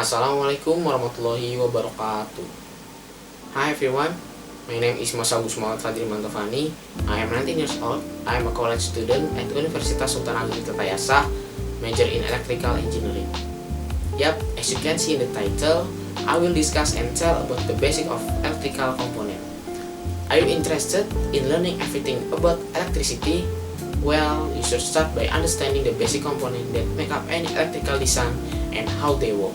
Assalamualaikum warahmatullahi wabarakatuh. Hi everyone, my name is Mas Agus Muhammad Fadri Mantofani. I am 19 years old. I am a college student at Universitas Sultan Agung Tirtayasa, major in electrical engineering. Yep, as you can see in the title, I will discuss and tell about the basic of electrical component. Are you interested in learning everything about electricity? Well, you should start by understanding the basic component that make up any electrical design and how they work.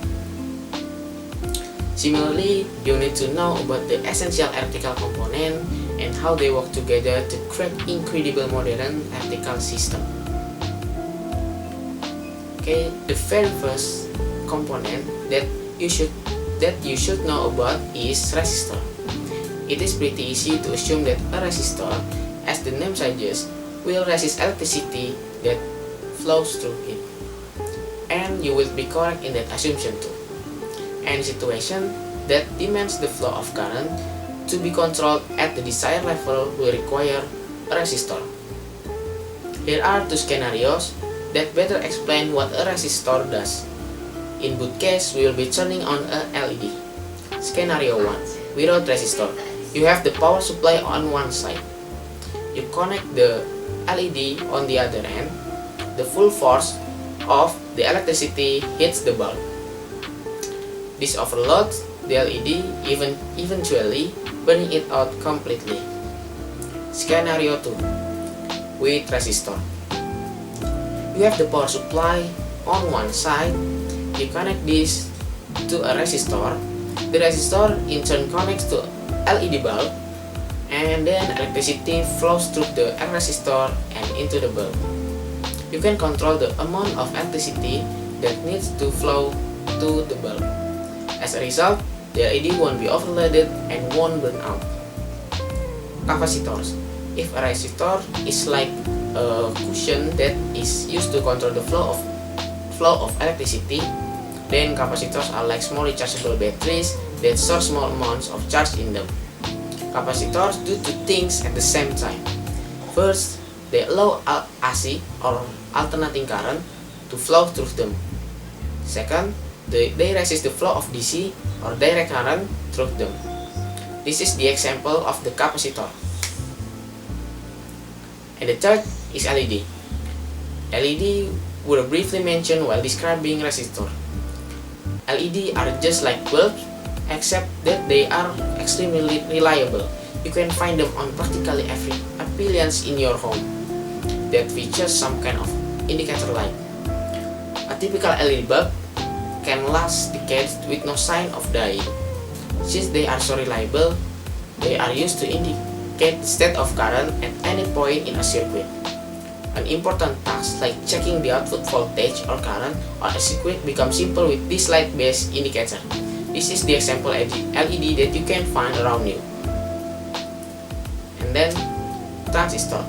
Similarly, you need to know about the essential electrical component and how they work together to create incredible modern electrical system. Okay, the very first component that you should know about is resistor. It is pretty easy to assume that a resistor, as the name suggests, will resist electricity that flows through it. And you will be correct in that assumption too. Any situation that demands the flow of current to be controlled at the desired level will require a resistor. Here are two scenarios that better explain what a resistor does. In both cases, we will be turning on a LED. Scenario 1. Without resistor, you have the power supply on one side. You connect the LED on the other end. The full force of the electricity hits the bulb. This overloads the LED, eventually burning it out completely. Scenario 2. With resistor, you have the power supply on one side. You connect this to a resistor. The resistor in turn connects to LED bulb, and then electricity flows through the resistor and into the bulb. You can control the amount of electricity that needs to flow to the bulb. As a result, the LED won't be overloaded and won't burn out. Capacitors. If a resistor is like a cushion that is used to control the flow of electricity, then capacitors are like small rechargeable batteries that store small amounts of charge in them. Capacitors do two things at the same time. First, they allow AC or alternating current to flow through them. Second, they resist the flow of DC or direct current through them. This is the example of the capacitor. And the third is LED. LED were briefly mentioned while describing resistor. LED are just like bulbs, except that they are extremely reliable. You can find them on practically every appliance in your home that features some kind of indicator light. A typical LED bulb can last decades with no sign of dying. Since they are so reliable, they are used to indicate the state of current at any point in a circuit. An important task like checking the output voltage or current on a circuit becomes simple with this light-based indicator. This is the example LED that you can find around you. And then, transistor.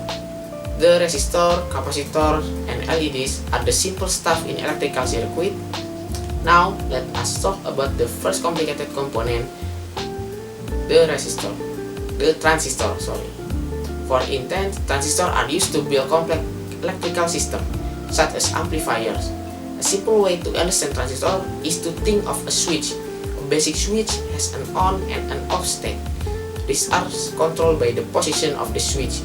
The resistor, capacitor, and LEDs are the simple stuff in electrical circuit. Now, let us talk about the first complicated component, the transistor. For instance, transistors are used to build complex electrical systems, such as amplifiers. A simple way to understand transistor is to think of a switch. A basic switch has an on and an off state. These are controlled by the position of the switch,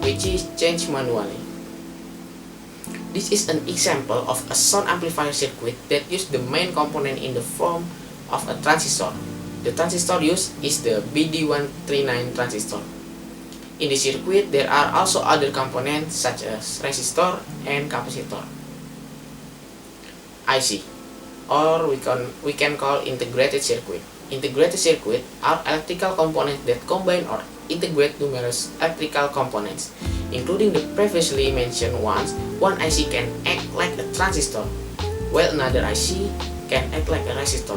which is changed manually. This is an example of a sound amplifier circuit that uses the main component in the form of a transistor. The transistor used is the BD139 transistor. In the circuit, there are also other components such as resistor and capacitor. IC, or we can call integrated circuit. Integrated circuit are electrical components that combine or integrate numerous electrical components, including the previously mentioned ones. One IC can act like a transistor, while another IC can act like a resistor.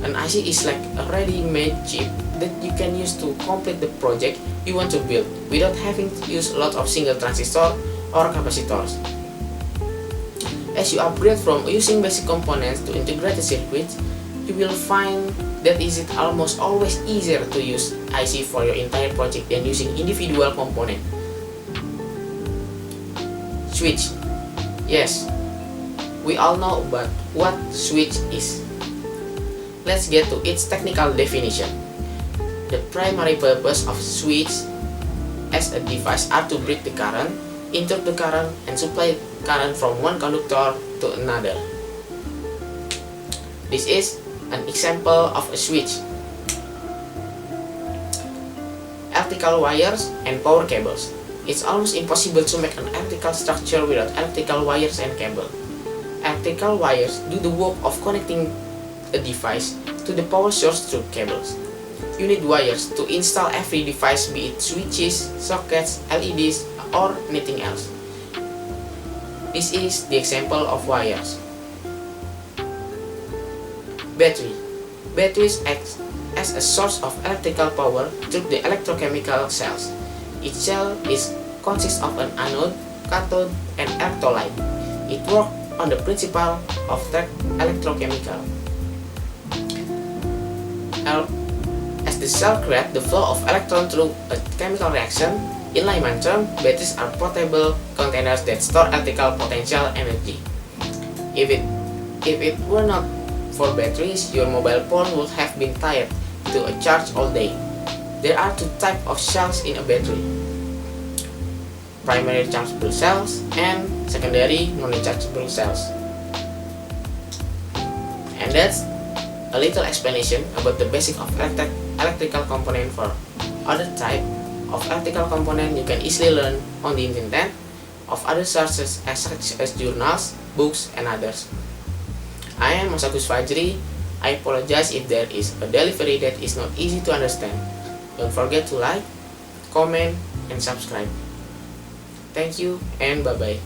An IC is like a ready-made chip that you can use to complete the project you want to build without having to use a lot of single transistor or capacitors. As you upgrade from using basic components to integrated circuits, you will find that it is almost always easier to use IC for your entire project than using individual components. Switch. Yes, we all know about what switch is. let's get to its technical definition. The primary purpose of switch as a device are to break the current, interrupt the current, and supply current from one conductor to another. This is an example of a switch. Electrical wires and power cables. It's almost impossible to make an electrical structure without electrical wires and cable. Electrical wires do the work of connecting a device to the power source through cables. You need wires to install every device, be it switches, sockets, LEDs, or anything else. This is the example of wires. Battery. Batteries act as a source of electrical power through the electrochemical cells. Each cell consists of an anode, cathode, and electrolyte. It works on the principle of electrochemical. As the cell creates the flow of electrons through a chemical reaction, in layman terms, batteries are portable containers that store electrical potential energy. If it were not for batteries, your mobile phone would have been tied to a charge all day. There are two types of cells in a battery: primary chargeable cells and secondary non-rechargeable cells. And that's a little explanation about the basic of electrical component. For other type of electrical component you can easily learn on the internet of other sources such as journals, books, and others. I am Masagus Fajri. I apologize if there is a delivery that is not easy to understand. Don't forget to like, comment, and subscribe. Thank you and bye-bye.